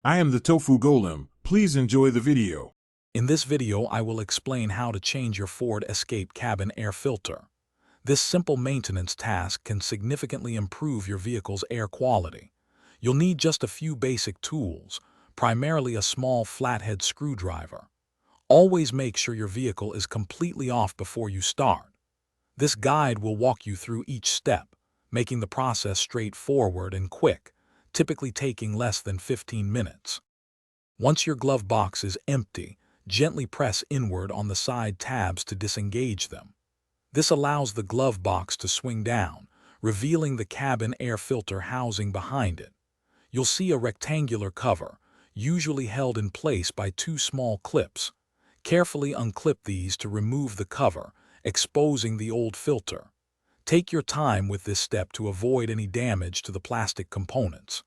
I am the Tofu Golem. Please enjoy the video. In this video, I will explain how to change your Ford Escape cabin air filter. This simple maintenance task can significantly improve your vehicle's air quality. You'll need just a few basic tools, primarily a small flathead screwdriver. Always make sure your vehicle is completely off before you start. This guide will walk you through each step, making the process straightforward and quick, typically taking less than 15 minutes. Once your glove box is empty, gently press inward on the side tabs to disengage them. This allows the glove box to swing down, revealing the cabin air filter housing behind it. You'll see a rectangular cover, usually held in place by two small clips. Carefully unclip these to remove the cover, exposing the old filter. Take your time with this step to avoid any damage to the plastic components.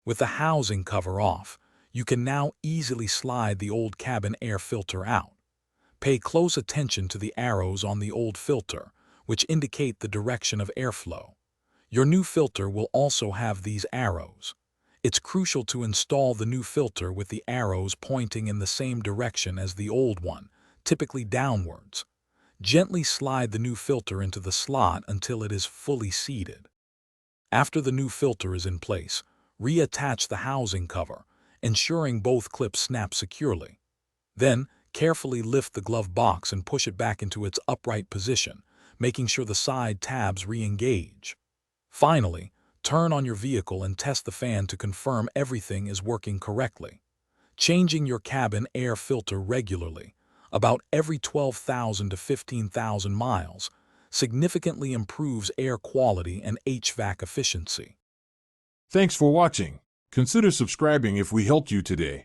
With the housing cover off, you can now easily slide the old cabin air filter out. Pay close attention to the arrows on the old filter, which indicate the direction of airflow. Your new filter will also have these arrows. It's crucial to install the new filter with the arrows pointing in the same direction as the old one, typically downwards. Gently slide the new filter into the slot until it is fully seated. After the new filter is in place, reattach the housing cover, ensuring both clips snap securely. Then, carefully lift the glove box and push it back into its upright position, making sure the side tabs re-engage. Finally, turn on your vehicle and test the fan to confirm everything is working correctly. Changing your cabin air filter regularly, about every 12,000 to 15,000 miles, significantly improves air quality and HVAC efficiency. Thanks for watching. Consider subscribing if we helped you today.